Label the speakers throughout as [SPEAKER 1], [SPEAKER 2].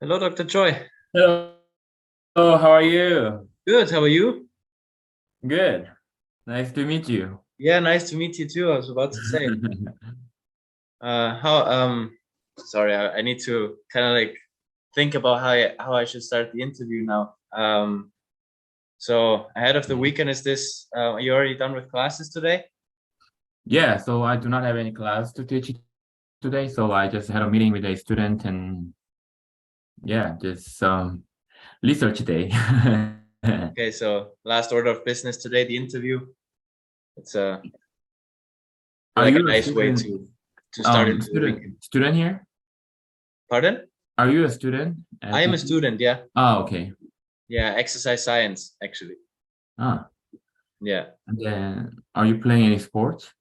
[SPEAKER 1] Hello, Dr. Choi.
[SPEAKER 2] Hello, how are you?
[SPEAKER 1] Good. How are you?
[SPEAKER 2] Good. Nice to meet you.
[SPEAKER 1] Yeah, nice to meet you too. I was about to say. How sorry, I need to kind of like think about how I should start the interview now. So ahead of the
[SPEAKER 2] Okay.
[SPEAKER 1] weekend, is this are you already done with classes today?
[SPEAKER 2] Yeah, so I do not have any class to teach today, so I just had a meeting with a student and yeah, just research day.
[SPEAKER 1] Okay, so last order of business today, the interview. It's feel
[SPEAKER 2] Are
[SPEAKER 1] like
[SPEAKER 2] you
[SPEAKER 1] a
[SPEAKER 2] a
[SPEAKER 1] nice way
[SPEAKER 2] student
[SPEAKER 1] to start into the weekend.
[SPEAKER 2] student here?
[SPEAKER 1] Pardon?
[SPEAKER 2] Are you a student
[SPEAKER 1] I
[SPEAKER 2] at
[SPEAKER 1] am a
[SPEAKER 2] TC?
[SPEAKER 1] student, yeah.
[SPEAKER 2] Oh, okay.
[SPEAKER 1] Yeah, exercise science, actually.
[SPEAKER 2] Ah,
[SPEAKER 1] Yeah.
[SPEAKER 2] and then are you playing any sports?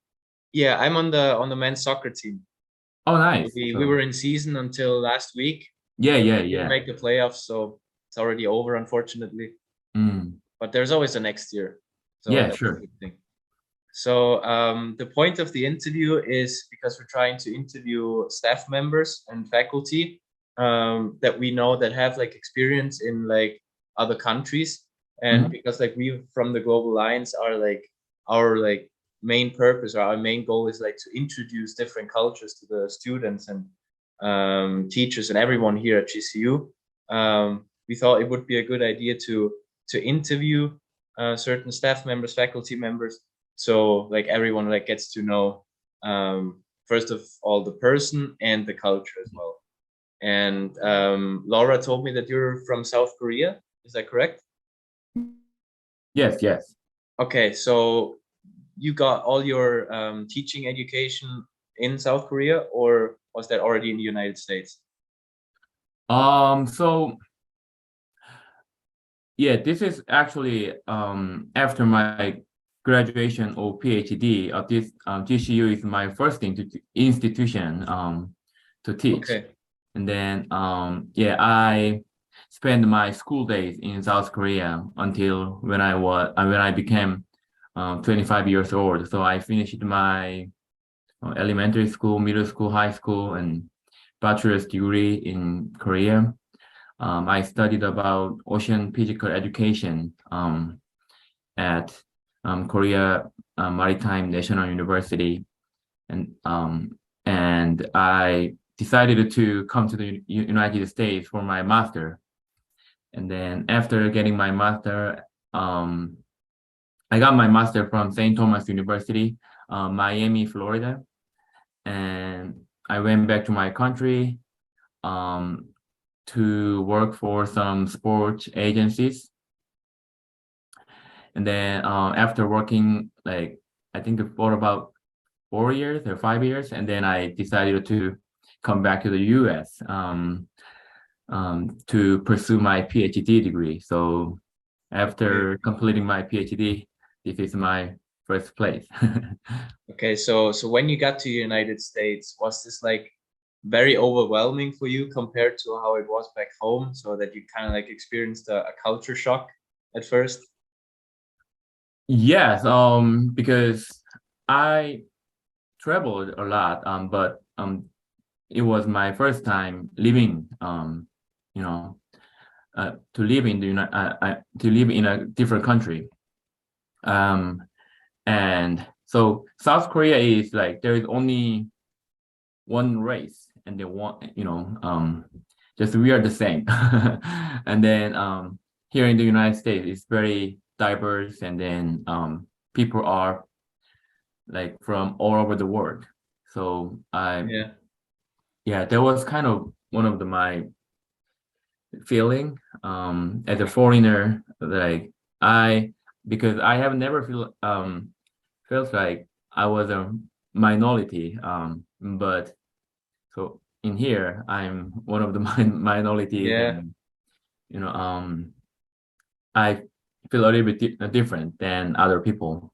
[SPEAKER 1] Yeah, I'm on the men's soccer team.
[SPEAKER 2] Oh, nice.
[SPEAKER 1] We
[SPEAKER 2] So
[SPEAKER 1] were in season until last week.
[SPEAKER 2] yeah, yeah,
[SPEAKER 1] Didn't
[SPEAKER 2] yeah.
[SPEAKER 1] make the playoffs, so it's already over, unfortunately.
[SPEAKER 2] Mm.
[SPEAKER 1] But there's always a next year, so
[SPEAKER 2] Yeah,
[SPEAKER 1] that's a
[SPEAKER 2] sure.
[SPEAKER 1] good thing. So the point of the interview is because we're trying to interview staff members and faculty that we know that have like experience in like other countries, and
[SPEAKER 2] Mhm.
[SPEAKER 1] because like we from the Global Alliance are like our like main purpose or our main goal is like to introduce different cultures to the students and teachers and everyone here at GCU. We thought it would be a good idea to interview certain staff members, faculty members, so like everyone like gets to know first of all the person and the culture as well. And Laura told me that you're from South Korea. Is that correct?
[SPEAKER 2] Yes, yes.
[SPEAKER 1] Okay, so you got all your teaching education in South Korea, or was that already in the United States?
[SPEAKER 2] So yeah, this is actually after my graduation or PhD of this GCU is my first institution to teach.
[SPEAKER 1] Okay.
[SPEAKER 2] And then yeah, I spent my school days in South Korea until when I became 25 years old. So I finished my elementary school, middle school, high school, and bachelor's degree in Korea. I studied about ocean physical education at Korea Maritime National University, and I decided to come to the United States for my master. And then after getting my master, um, I got my master from St. Thomas University, Miami, Florida, and I went back to my country um, to work for some sports agencies. And then after working like I think for about 4 years or 5 years, and then I decided to come back to the U.S. To pursue my PhD degree. So
[SPEAKER 1] Okay.
[SPEAKER 2] after completing my PhD, this is my first place.
[SPEAKER 1] Okay. So when you got to the United States, was this like very overwhelming for you compared to how it was back home, so that you kind of like experienced a culture shock at first?
[SPEAKER 2] Yes, because I traveled a lot, but it was my first time living, you know, to live in the to live in a different country. Um, and so South Korea is like there is only one race, and they want just we are the same. And then here in the United States, it's very diverse, and then people are like from all over the world. So I
[SPEAKER 1] Yeah.
[SPEAKER 2] yeah, that was kind of one of my feeling as a foreigner, like I because I have never felt like I was a minority, but so in here I'm one of the minorities,
[SPEAKER 1] Yeah.
[SPEAKER 2] and you know I feel a little bit different than other people.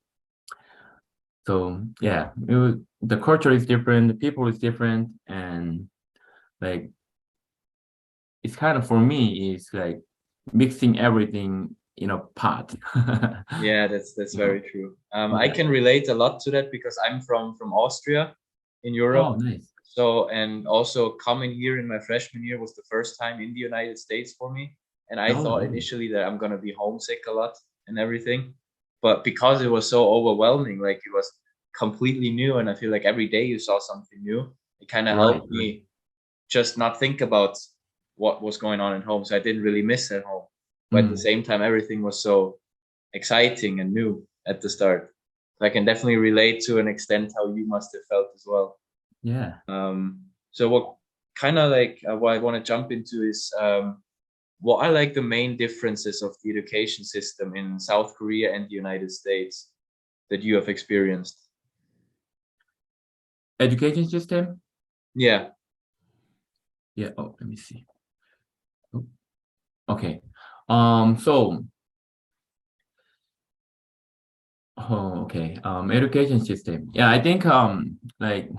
[SPEAKER 2] So yeah, the culture is different, the people is different, and like it's kind of for me it's like mixing everything in a pot.
[SPEAKER 1] Yeah, that's
[SPEAKER 2] You know?
[SPEAKER 1] very true. I
[SPEAKER 2] Yeah.
[SPEAKER 1] can relate a lot to that because I'm from Austria in
[SPEAKER 2] Oh,
[SPEAKER 1] Europe.
[SPEAKER 2] nice.
[SPEAKER 1] So, and also coming here in my freshman year was the first time in the United States for me. And I thought
[SPEAKER 2] Oh,
[SPEAKER 1] initially that I'm gonna be homesick a lot and everything. But because it was so overwhelming, like it was completely new, and I feel like every day you saw something new, it kind of
[SPEAKER 2] right,
[SPEAKER 1] helped
[SPEAKER 2] right.
[SPEAKER 1] me just not think about what was going on at home. So I didn't really miss at home. But at the
[SPEAKER 2] Mm,
[SPEAKER 1] same time, everything was so exciting and new at the start. So I can definitely relate to an extent how you must have felt as well.
[SPEAKER 2] yeah.
[SPEAKER 1] So what kind of like what I want to jump into is what are like the main differences of the education system in South Korea and the United States that you have experienced?
[SPEAKER 2] Education system?
[SPEAKER 1] Yeah,
[SPEAKER 2] Yeah. Oh, let me see. Oh, okay. So, oh, okay. Education system. Yeah, I think like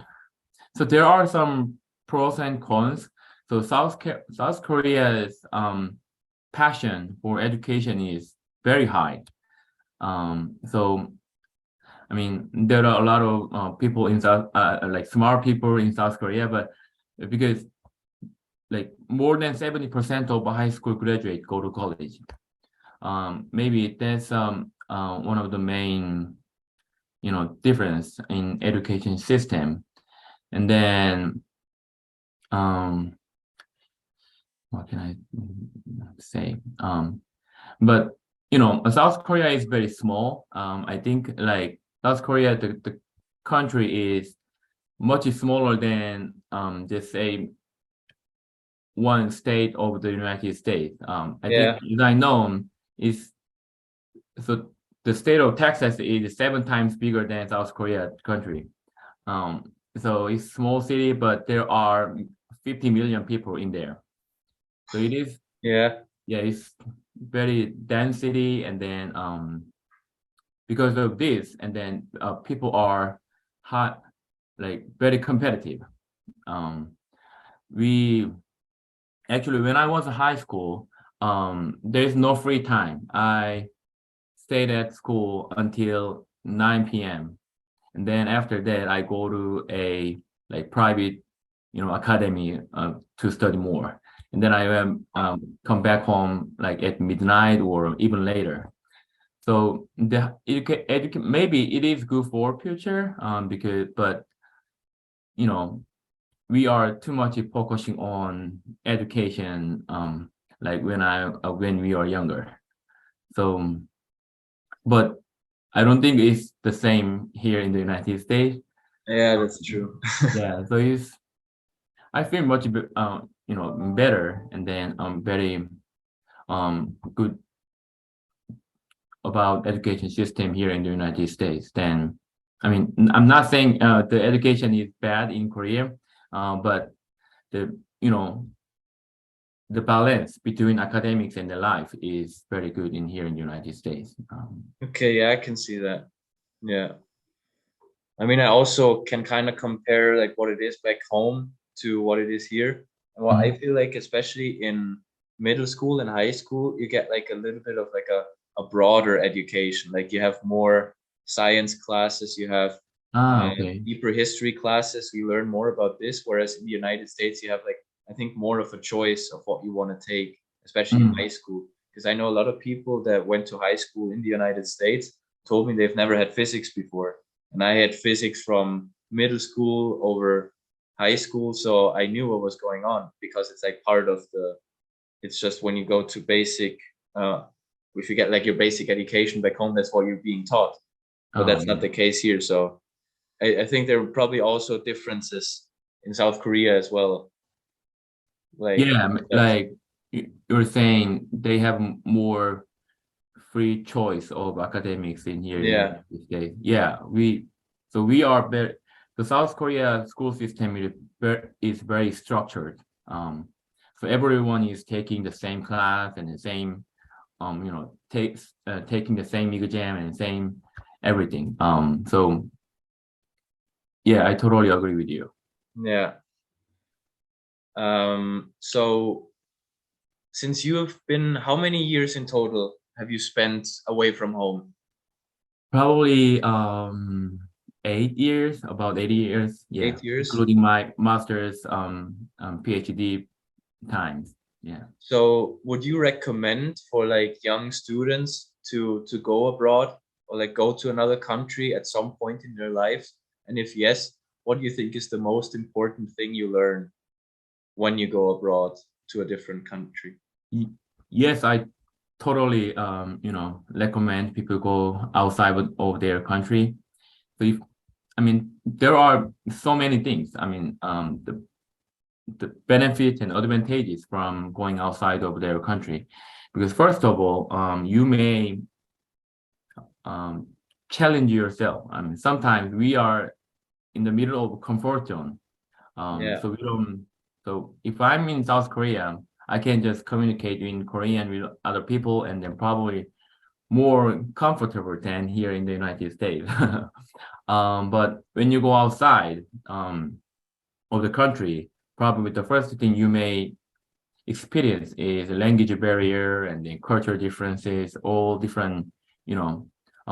[SPEAKER 2] so there are some pros and cons. So South Korea's passion for education is very high. So I mean, there are a lot of people in South, like smart people in South Korea, but because like more than 70% of high school graduates go to college. Maybe that's one of the main, difference in education system. And then, um, what can I say? But South Korea is very small. I think like South Korea, the country is much smaller than just say one state of the United States. I think
[SPEAKER 1] yeah,
[SPEAKER 2] as I know is so the state of Texas is 7 times bigger than South Korea country. So it's small city, but there are 50 million people in there. So it is,
[SPEAKER 1] yeah,
[SPEAKER 2] yeah, it's very dense city, and then because of this, and then people are hot, like very competitive. Um, we Actually, when I was in high school, there's no free time. I stayed at school until 9 p.m. And then after that, I go to a like private, academy to study more. And then I come back home like at midnight or even later. So maybe it is good for future because but you know we are too much focusing on education like when we are younger. So but I don't think it's the same here in the United States.
[SPEAKER 1] yeah, that's true.
[SPEAKER 2] Yeah, so I feel much better, and then very good about education system here in the United States. Then I mean I'm not saying the education is bad in Korea, but the you know the balance between academics and the life is very good in here in the United States.
[SPEAKER 1] Okay, yeah, I can see that. Yeah. I mean, I also can kind of compare like what it is back home to what it is here. And what I
[SPEAKER 2] Mhm.
[SPEAKER 1] feel like, especially in middle school and high school, you get like a little bit of like a broader education. Like you have more science classes, you have
[SPEAKER 2] Okay.
[SPEAKER 1] deeper history classes. You learn more about this. Whereas in the United States, you have like, I think, more of a choice of what you want to take, especially in high
[SPEAKER 2] Mm.
[SPEAKER 1] school. Because I know a lot of people that went to high school in the United States told me they've never had physics before, and I had physics from middle school over high school, so I knew what was going on because it's like part of the. It's just when you go to basic, if you get like your basic education back home, that's what you're being taught. But that's not
[SPEAKER 2] Yeah.
[SPEAKER 1] the case here. So I think there are probably also differences in South Korea as well. Like
[SPEAKER 2] Yeah,
[SPEAKER 1] that's
[SPEAKER 2] like you're saying they have more free choice of academics in here in the
[SPEAKER 1] yeah,
[SPEAKER 2] United States. Yeah, we are very the South Korea school system is very structured. So everyone is taking the same class and the same taking the same exam and same everything. So yeah, I totally agree with you.
[SPEAKER 1] yeah. So since you have been, how many years in total have you spent away from home?
[SPEAKER 2] Probably 8 years, about 8 years, yeah,
[SPEAKER 1] 8 years.
[SPEAKER 2] including my master's PhD times. Yeah.
[SPEAKER 1] So would you recommend for like young students to go abroad or like go to another country at some point in their life? And if yes, what do you think is the most important thing you learn when you go abroad to a different country?
[SPEAKER 2] Yes, I totally recommend people go outside of their country. So if I mean there are so many things. I mean the benefits and advantages from going outside of their country, because first of all, you may um, challenge yourself. I mean sometimes we are in the middle of a comfort zone.
[SPEAKER 1] Yeah.
[SPEAKER 2] So we don't. So if I'm in South Korea, I can just communicate in Korean with other people, and then probably more comfortable than here in the United States. But when you go outside of the country, probably the first thing you may experience is language barrier and then cultural differences, all different,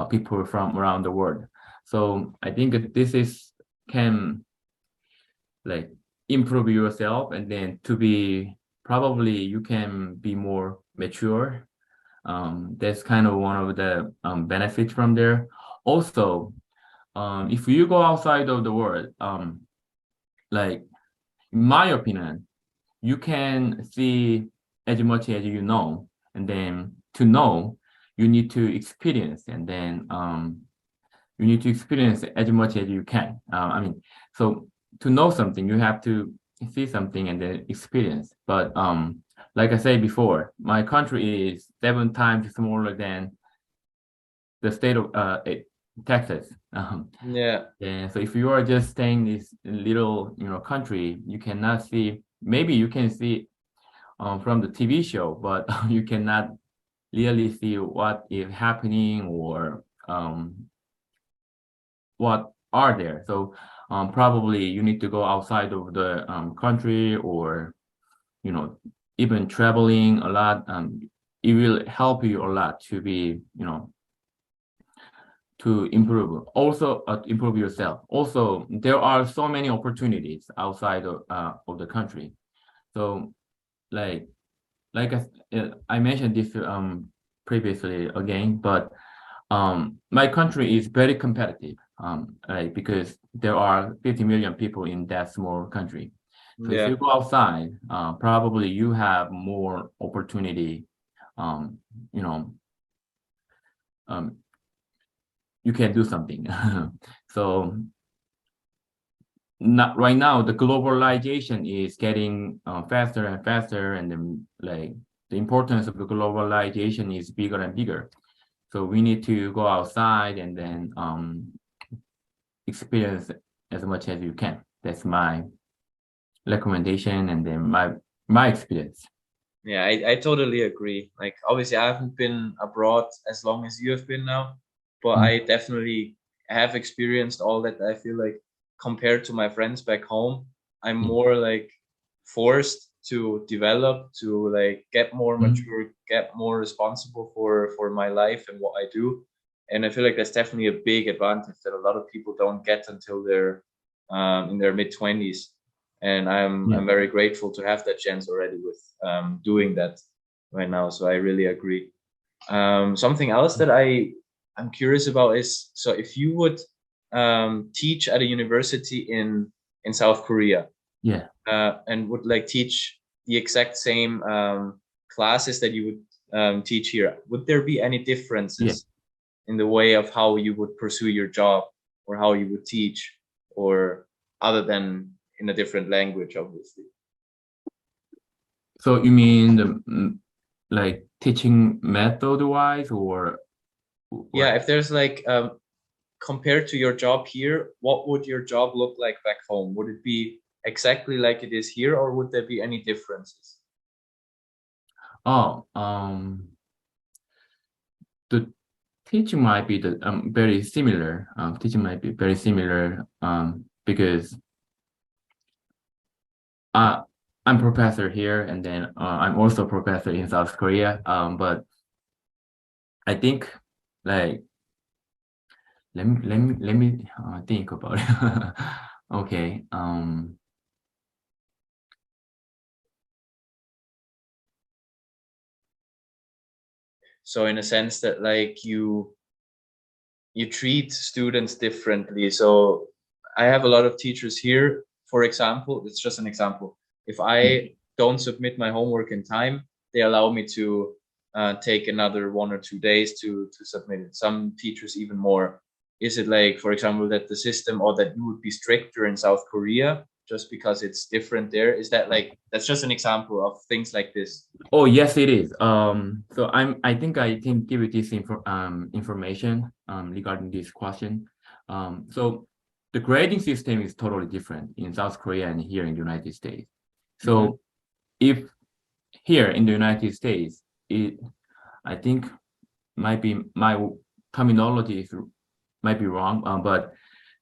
[SPEAKER 2] people from around the world. So I think that this is can like improve yourself, and then to be probably you can be more mature. That's kind of one of the benefits from there. Also, if you go outside of the world, like in my opinion, you can see as much as you know, and then to know, you need to experience, and then you need to experience as much as you can. I mean, so to know something, you have to see something and then experience. But like I said before, my country is 7 times smaller than the state of Texas.
[SPEAKER 1] Yeah.
[SPEAKER 2] And so if you are just staying in this little, country, you cannot see. Maybe you can see from the TV show, but you cannot really see what is happening or what are there. So probably you need to go outside of the country, or you know even traveling a lot. It will help you a lot to be to improve yourself. Also, there are so many opportunities outside of the country. So like I mentioned this previously again, but my country is very competitive, like because there are 50 million people in that small country. So if you
[SPEAKER 1] Yeah.
[SPEAKER 2] go outside, probably you have more opportunity. Um, you know, um, you can do something. So not right now, the globalization is getting faster and faster, and then like the importance of the globalization is bigger and bigger. So we need to go outside and then experience as much as you can. That's my recommendation, and then my experience.
[SPEAKER 1] Yeah, I totally agree. Like obviously I haven't been abroad as long as you have been now, but I
[SPEAKER 2] Mm.
[SPEAKER 1] definitely have experienced all that. I feel like compared to my friends back home, I'm
[SPEAKER 2] Yeah.
[SPEAKER 1] more like forced to develop, to like get more
[SPEAKER 2] Mm.
[SPEAKER 1] mature, get more responsible for my life and what I do. And I feel like that's definitely a big advantage that a lot of people don't get until they're in their mid 20s, and
[SPEAKER 2] Yeah.
[SPEAKER 1] I'm very grateful to have that chance already with doing that right now. So I really agree. Something else that I'm curious about is, so if you would teach at a university in South Korea
[SPEAKER 2] Yeah.
[SPEAKER 1] and would like teach the exact same classes that you would teach here, would there be any
[SPEAKER 2] Yeah.
[SPEAKER 1] differences in the way of how you would pursue your job or how you would teach, or other than in a different language, obviously?
[SPEAKER 2] So you mean the like teaching method wise, or
[SPEAKER 1] Yeah,
[SPEAKER 2] what?
[SPEAKER 1] if there's like compared to your job here, what would your job look like back home? Would it be exactly like it is here, or would there be any differences?
[SPEAKER 2] Oh, the teaching might be the very similar. Teaching might be very similar because uh, I'm professor here, and then I'm also professor in South Korea. But I think like let me think about it. Okay.
[SPEAKER 1] So in a sense that like you treat students differently. So I have a lot of teachers here, for example, it's just an example. If I don't submit my homework in time, they allow me to take another 1 or 2 days to submit it. Some teachers even more. Is it like, for example, that the system or that you would be stricter in South Korea just because it's different there? Is that like, that's just an example of things like this?
[SPEAKER 2] Oh, yes, it is. So I think I can give you this information regarding this question. So the grading system is totally different in South Korea and here in the United States. So if here in the United States, I think might be my terminology might be wrong, but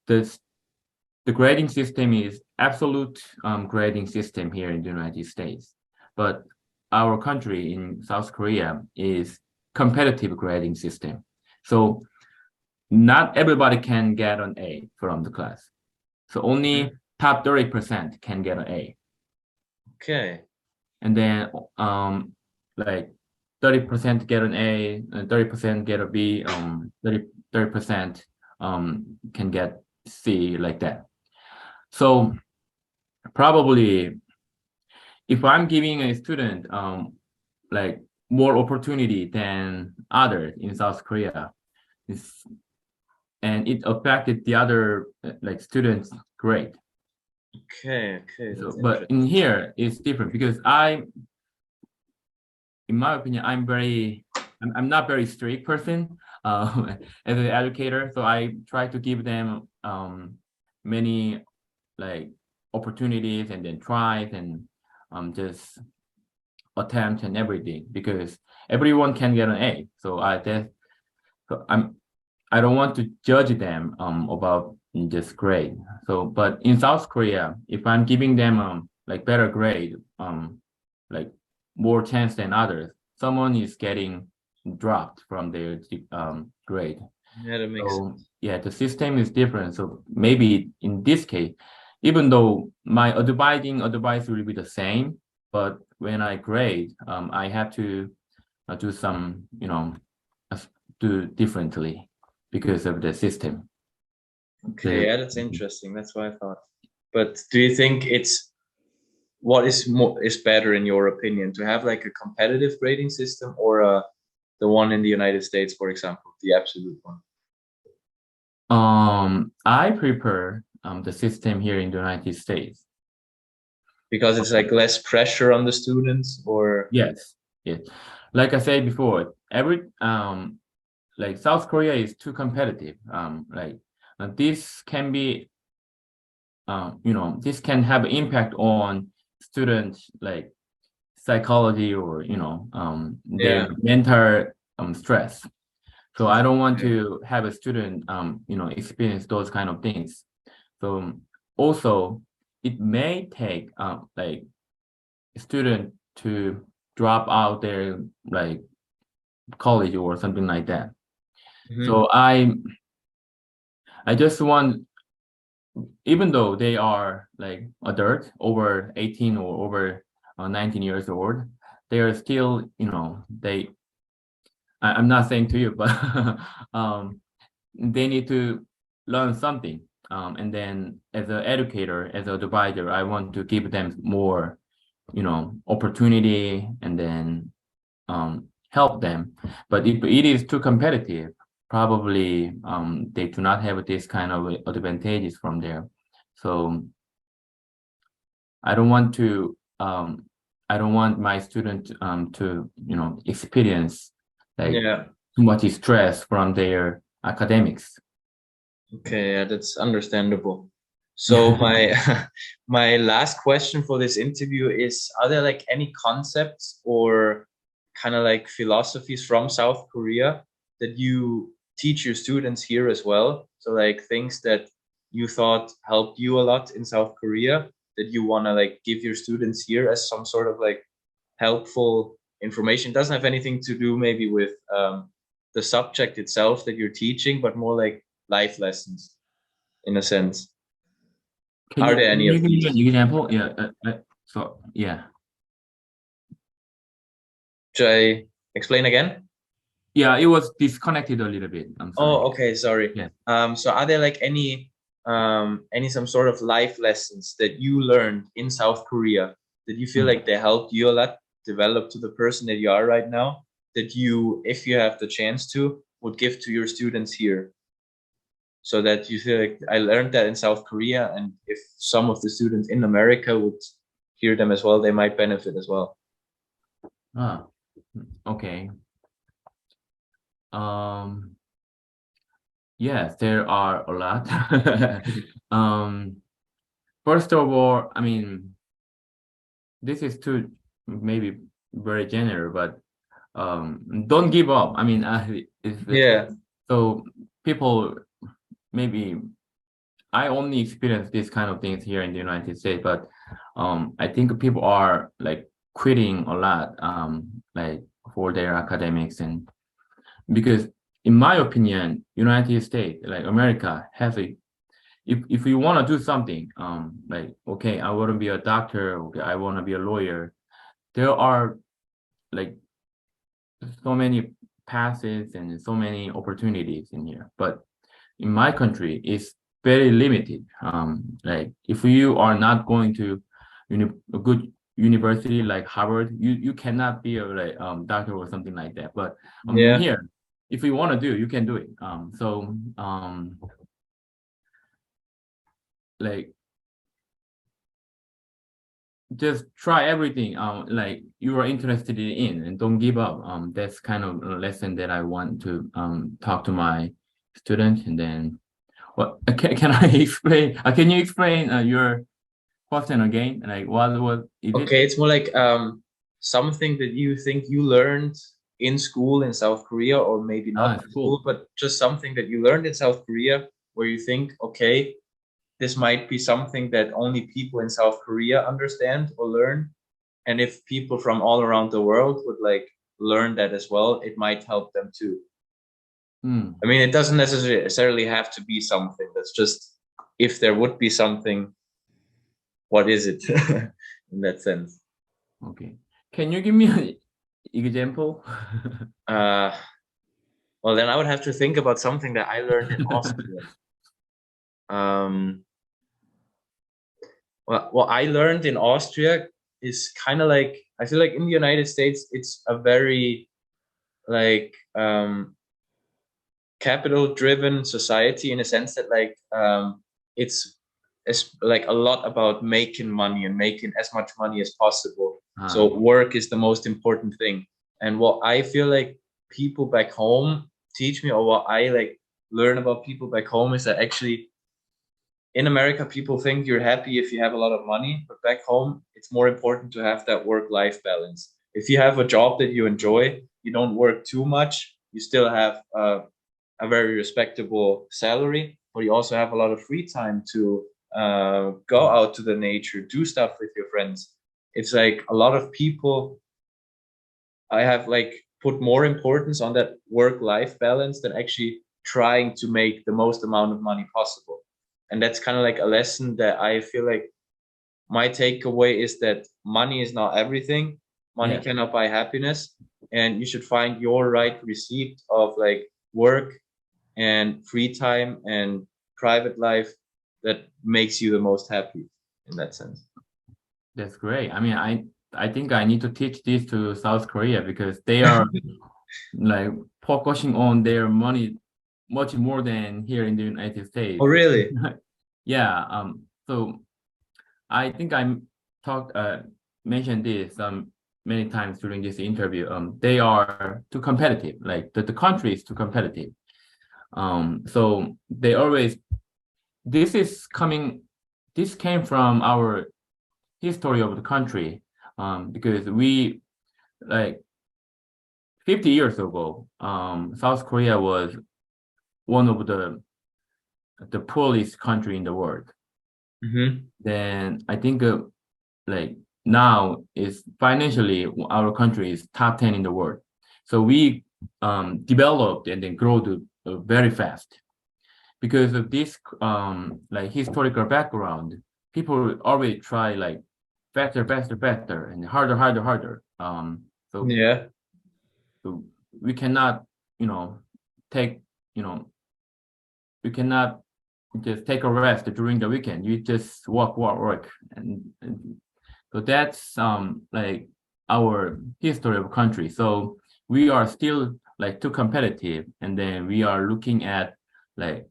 [SPEAKER 2] the grading system is absolute grading system here in the United States, but our country in South Korea is competitive grading system. So not everybody can get an A from the class. So only top 30% can get an A.
[SPEAKER 1] Okay.
[SPEAKER 2] And then like 30% get an A, and 30% get a B, 30% can get C, like that. So probably if I'm giving a student like more opportunity than others in South Korea, and it affected the other like students' grade.
[SPEAKER 1] Okay.
[SPEAKER 2] So, but in here it's different because in my opinion, I'm not very strict person as an educator. So I try to give them many like opportunities and then tries and just attempt and everything because everyone can get an A. So I don't want to judge them about this grade. So but in South Korea, if I'm giving them like better grade, like more chance than others, someone is getting dropped from their grade.
[SPEAKER 1] Yeah, that makes
[SPEAKER 2] So
[SPEAKER 1] sense.
[SPEAKER 2] yeah, the system is different. So maybe in this case, even though my advice will be the same, but when I grade, I have to do some, do differently because of the system.
[SPEAKER 1] Okay, yeah, that's interesting. That's what I thought. But do you think what is better in your opinion, to have like a competitive grading system or the one in the United States, for example, the absolute one?
[SPEAKER 2] I prefer the system here in the United States.
[SPEAKER 1] Because it's like less pressure on the students, or
[SPEAKER 2] Yes, yes. Like I said before, like South Korea is too competitive. Like this can be, this can have impact on students like psychology or their
[SPEAKER 1] yeah,
[SPEAKER 2] mental stress. So I don't want to have a student experience those kind of things. So also it may take like student to drop out their like college or something like that. So I just want, even though they are like adult over 18 or over 19 years old, they are still, I'm not saying to you, but they need to learn something. And then as an educator, as an advisor, I want to give them more, opportunity and then help them. But if it is too competitive, probably they do not have this kind of advantages from there. So I don't want to I don't want my student to experience like
[SPEAKER 1] yeah.
[SPEAKER 2] too much stress from their academics.
[SPEAKER 1] Okay, yeah, that's understandable. So my my last question for this interview is, are there like any concepts or kind of like philosophies from South Korea that you teach your students here as well? So like things that you thought helped you a lot in South Korea that you want to like give your students here as some sort of like helpful information. It doesn't have anything to do maybe with the subject itself that you're teaching, but more like life lessons in a sense.
[SPEAKER 2] Can
[SPEAKER 1] Are
[SPEAKER 2] you
[SPEAKER 1] there any of
[SPEAKER 2] give me
[SPEAKER 1] these?
[SPEAKER 2] an example? Yeah. So yeah.
[SPEAKER 1] Should I explain again?
[SPEAKER 2] Yeah, it was disconnected a little bit. I'm sorry.
[SPEAKER 1] Oh, okay, sorry.
[SPEAKER 2] Yeah.
[SPEAKER 1] So are there like any some sort of life lessons that you learned in South Korea that you feel
[SPEAKER 2] Mm.
[SPEAKER 1] like they helped you a lot develop to the person that you are right now, that you, if you have the chance to, would give to your students here? So that you feel like I learned that in South Korea, and if some of the students in America would hear them as well, they might benefit as well.
[SPEAKER 2] Ah, okay. Um, yes, there are a lot. Um, first of all, I mean, this is too maybe very general, but don't give up. I mean,
[SPEAKER 1] Yeah,
[SPEAKER 2] so people maybe I only experienced this kind of things here in the United States, but I think people are like quitting a lot, like for their academics, and because in my opinion, United States, like America, has a if you want to do something, like okay, I want to be a doctor, okay, I want to be a lawyer, there are like so many paths and so many opportunities in here, but in my country it's very limited. Like if you are not going to a good university like Harvard, you cannot be a like doctor or something like that. But in
[SPEAKER 1] yeah.
[SPEAKER 2] here, if you want to do, you can do it. Like just try everything like you are interested in and don't give up. That's kind of a lesson that I want to talk to my students. And then what can I explain? Can you explain your question again? Like what is it?
[SPEAKER 1] Okay, it's more like something that you think you learned in school in South Korea, or maybe not in
[SPEAKER 2] Cool.
[SPEAKER 1] school, but just something that you learned in South Korea where you think, okay, this might be something that only people in South Korea understand or learn. And if people from all around the world would like learn that as well, it might help them too.
[SPEAKER 2] Hmm.
[SPEAKER 1] I mean, it doesn't necessarily have to be something. That's just if there would be something, what is it in that sense?
[SPEAKER 2] Okay. Can you give me an example?
[SPEAKER 1] Uh, well, then I would have to think about something that I learned in Austria. Um, well, what I learned in Austria is kind of like I feel like in the United States, it's a very like capital-driven society in a sense that like it's like a lot about making money and making as much money as possible.
[SPEAKER 2] Ah,
[SPEAKER 1] So work is the most important thing. And what I feel like people back home teach me, or what I like learn about people back home, is that actually in America, people think you're happy if you have a lot of money, but back home, it's more important to have that work-life balance. If you have a job that you enjoy, you don't work too much, you still have a very respectable salary, but you also have a lot of free time to go out to the nature, do stuff with your friends. It's like a lot of people I have like put more importance on that work-life balance than actually trying to make the most amount of money possible. And that's kind of like a lesson that I feel like my takeaway is that money is not everything. Money
[SPEAKER 2] yeah,
[SPEAKER 1] cannot buy happiness, and you should find your right receipt of like work and free time and private life that makes you the most happy in that sense.
[SPEAKER 2] that's great. I mean, I think I need to teach this to South Korea because they are like focusing on their money much more than here in the United
[SPEAKER 1] Oh,
[SPEAKER 2] States.
[SPEAKER 1] really?
[SPEAKER 2] Yeah. So I think I talked mentioned this many times during this interview. They are too competitive. Like the country is too competitive. So they always this is coming. This came from our history of the country. Because we like 50 years ago, South Korea was one of the poorest country in the world.
[SPEAKER 1] Mm-hmm.
[SPEAKER 2] Then I think like now is financially our country is top 10 in the world. So we developed and then grow to very fast because of this like historical background, people always try like faster, faster, faster, and harder, harder, harder. So,
[SPEAKER 1] Yeah.
[SPEAKER 2] so we cannot, you know, take, you know, we cannot just take a rest during the weekend. You just work, work, work, and so that's like our history of country. So we are still like too competitive, and then we are looking at like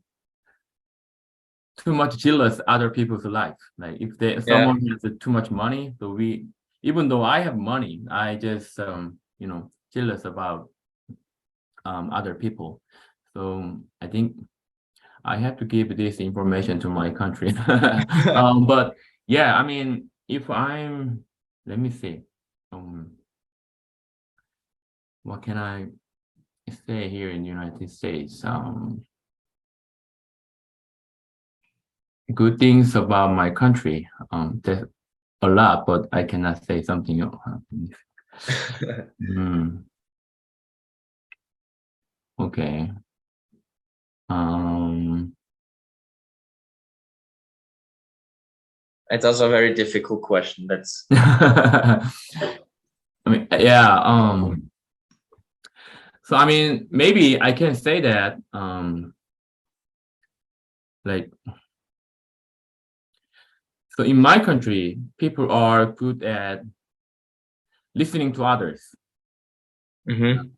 [SPEAKER 2] too much jealous other people's life. Like if they
[SPEAKER 1] Yeah.
[SPEAKER 2] someone has too much money, so we even though I have money, I just you know jealous about other people. So I think I have to give this information to my country. But yeah, I mean, if I'm, let me see, what can I say here in the United States? Good things about my country. There's a lot, but I cannot say something else. Hmm, okay. Um,
[SPEAKER 1] It's also a very difficult question. That's
[SPEAKER 2] I mean, yeah. So I mean, maybe I can say that. Like, so in my country, people are good at listening to others,
[SPEAKER 1] hmm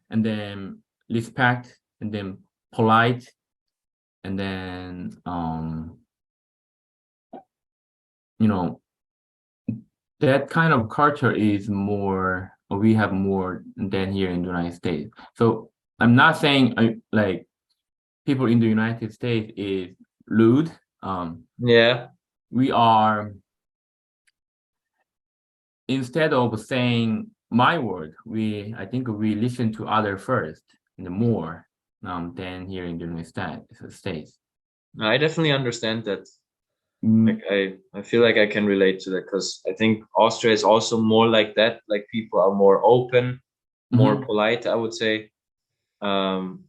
[SPEAKER 2] and then respect, and then polite, and then you know, that kind of culture is more, we have more than here in the United States. So I'm not saying like people in the United States is rude.
[SPEAKER 1] yeah.
[SPEAKER 2] We are, instead of saying my word, I think we listen to other first and more than here in the United States.
[SPEAKER 1] I definitely understand that. Like
[SPEAKER 2] Mm,
[SPEAKER 1] I feel like I can relate to that because I think Austria is also more like that. Like people are more open, more
[SPEAKER 2] mhm.
[SPEAKER 1] polite, I would say. Um,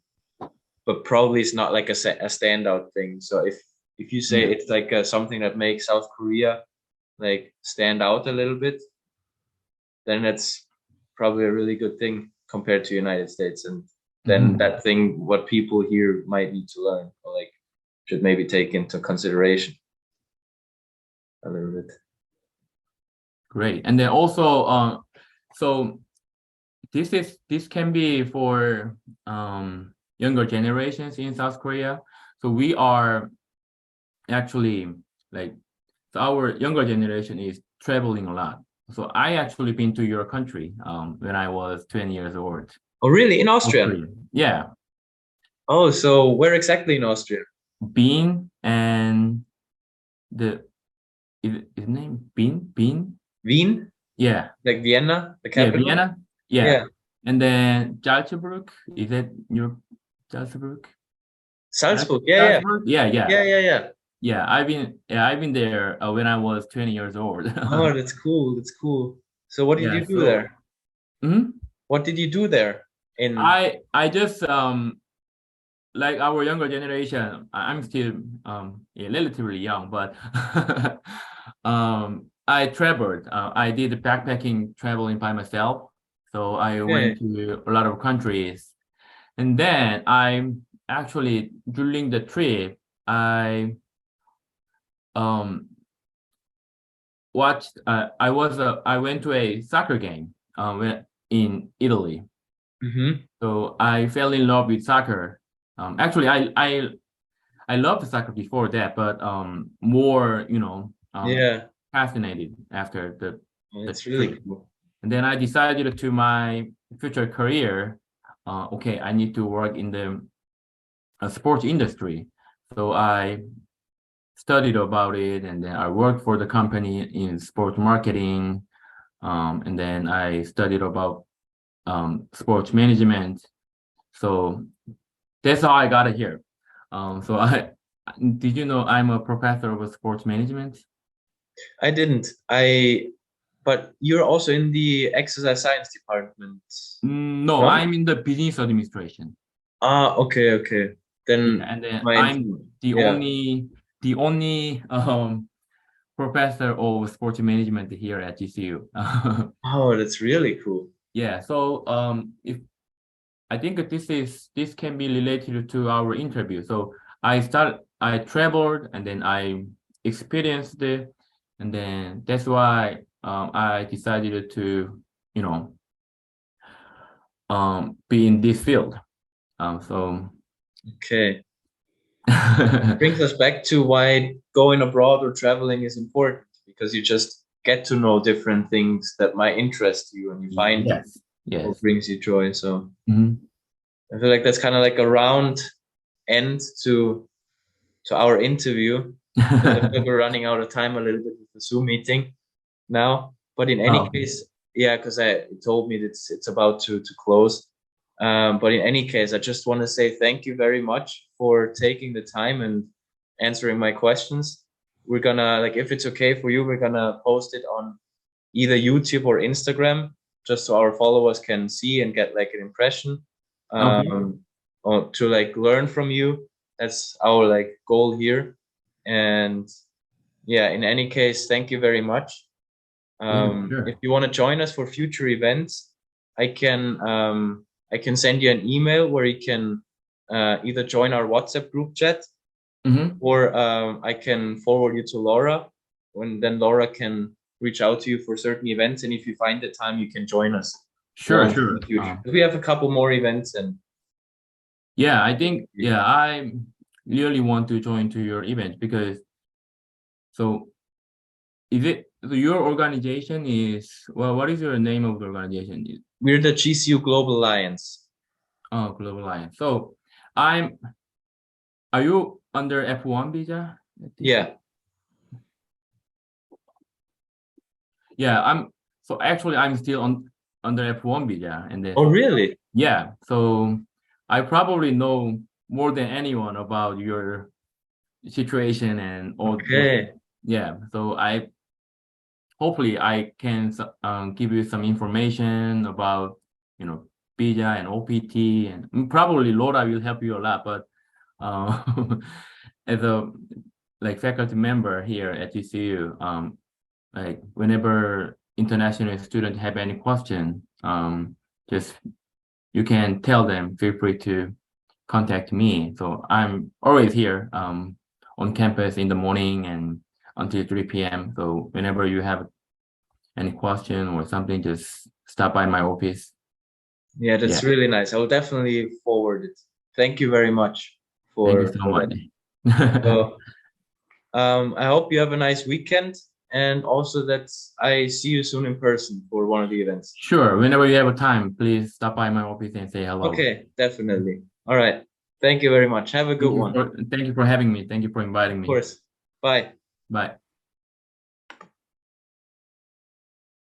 [SPEAKER 1] but probably it's not like a standout thing. So if you say
[SPEAKER 2] Yeah.
[SPEAKER 1] it's like something that makes South Korea like stand out a little bit, then that's probably a really good thing compared to United States. And then
[SPEAKER 2] Mhm.
[SPEAKER 1] that thing, what people here might need to learn or like should maybe take into consideration a little bit.
[SPEAKER 2] Great. And then also, so this can be for younger generations in South Korea. So we are actually like, so our younger generation is traveling a lot. So I actually been to your country when I was 20 years old.
[SPEAKER 1] Oh, really? In Austria?
[SPEAKER 2] Austria. Yeah,
[SPEAKER 1] Oh, so where exactly in Austria?
[SPEAKER 2] Bean and the is name Bean? Bean?
[SPEAKER 1] Wien?
[SPEAKER 2] Yeah,
[SPEAKER 1] Like Vienna, the
[SPEAKER 2] yeah,
[SPEAKER 1] capital?
[SPEAKER 2] Vienna. Yeah,
[SPEAKER 1] Yeah.
[SPEAKER 2] and then Salzburg. Is that your Salzburg?
[SPEAKER 1] Salzburg. Yeah, yeah.
[SPEAKER 2] Salzburg? Yeah, yeah,
[SPEAKER 1] Yeah, yeah, yeah.
[SPEAKER 2] I've been there when I was 20 years old.
[SPEAKER 1] Oh, that's cool. That's cool. So what did
[SPEAKER 2] Yeah,
[SPEAKER 1] you do
[SPEAKER 2] so
[SPEAKER 1] there?
[SPEAKER 2] mhm.
[SPEAKER 1] What did you do there? In
[SPEAKER 2] I just like our younger generation. I'm still yeah, relatively young, but I traveled. I did backpacking traveling by myself. So I
[SPEAKER 1] okay.
[SPEAKER 2] went to a lot of countries, and then I actually during the trip I um watched. I went to a soccer game in Italy.
[SPEAKER 1] Mm-hmm.
[SPEAKER 2] So I fell in love with soccer. Actually, I loved soccer before that, but more, you know,
[SPEAKER 1] Yeah.
[SPEAKER 2] fascinated after
[SPEAKER 1] Oh,
[SPEAKER 2] the
[SPEAKER 1] it's really
[SPEAKER 2] trip.
[SPEAKER 1] cool.
[SPEAKER 2] And then I decided to my future career, okay, I need to work in the sports industry. So I studied about it, and then I worked for the company in sports marketing, and then I studied about sports management. So that's how I got it here. So I did you know I'm a professor of sports management?
[SPEAKER 1] I didn't. But you're also in the exercise science department,
[SPEAKER 2] No,
[SPEAKER 1] no?
[SPEAKER 2] I'm in the business administration.
[SPEAKER 1] Ah, okay, okay. then
[SPEAKER 2] and then
[SPEAKER 1] my
[SPEAKER 2] I'm the
[SPEAKER 1] yeah.
[SPEAKER 2] only professor of sports management here at GCU.
[SPEAKER 1] Oh, that's really cool.
[SPEAKER 2] Yeah, so if I think that this can be related to our interview. So I traveled and then I experienced it, and then that's why I decided to, you know, be in this field. So
[SPEAKER 1] Okay. Brings us back to why going abroad or traveling is important, because you just get to know different things that might interest you and you find
[SPEAKER 2] yes,
[SPEAKER 1] what
[SPEAKER 2] yes.
[SPEAKER 1] brings you joy. So
[SPEAKER 2] Mhm.
[SPEAKER 1] I feel like that's kind of like a round end to our interview. Because I feel like we're running out of time a little bit with the Zoom meeting now. But in any
[SPEAKER 2] Oh,
[SPEAKER 1] case, yeah, because I it told me that it's about to close. But in any case, I just want to say thank you very much for taking the time and answering my questions. We're gonna, like, if it's okay for you, we're gonna post it on either YouTube or Instagram, just so our followers can see and get like an impression,
[SPEAKER 2] okay.
[SPEAKER 1] or to like learn from you. That's our like goal here. And yeah, in any case, thank you very much.
[SPEAKER 2] Yeah,
[SPEAKER 1] If
[SPEAKER 2] sure.
[SPEAKER 1] you want to join us for future events, I can send you an email where you can either join our WhatsApp group chat,
[SPEAKER 2] Hmm.
[SPEAKER 1] or I can forward you to Laura, when then Laura can reach out to you for certain events. And if you find the time, you can join us
[SPEAKER 2] Sure,
[SPEAKER 1] once in the
[SPEAKER 2] sure.
[SPEAKER 1] future. We have a couple more events, and
[SPEAKER 2] Yeah, I think, yeah, I really want to join to your event because so is it so your organization is, well, what is your name of the organization?
[SPEAKER 1] we're the GCU Global Alliance.
[SPEAKER 2] Oh, Global Alliance. So I'm are you under F1 visa at this?
[SPEAKER 1] Yeah.
[SPEAKER 2] Yeah, so actually I'm still on under F1 visa, and then
[SPEAKER 1] Oh,
[SPEAKER 2] so
[SPEAKER 1] really?
[SPEAKER 2] yeah, so I probably know more than anyone about your situation and all those.
[SPEAKER 1] Okay.
[SPEAKER 2] Yeah, so I hopefully I can give you some information about, you know, visa and OPT, and probably Laura will help you a lot. But as a like faculty member here at GCU, like whenever international students have any question, just you can tell them. Feel free to contact me. So I'm always here on campus in the morning and until 3 p.m. So whenever you have any question or something, just stop by my office.
[SPEAKER 1] Yeah,
[SPEAKER 2] Yeah,
[SPEAKER 1] that's really nice. I will definitely forward it. Thank you very much
[SPEAKER 2] thank you so
[SPEAKER 1] for
[SPEAKER 2] much.
[SPEAKER 1] that. So, I hope you have a nice weekend, and also that I see you soon in person for one of the events.
[SPEAKER 2] Sure, whenever you have a time, please stop by my office and say hello.
[SPEAKER 1] Okay, definitely. All right. Thank you very much. Have a good one. Of
[SPEAKER 2] Thank you for having me. Thank you for inviting me.
[SPEAKER 1] course. Bye.
[SPEAKER 2] Bye.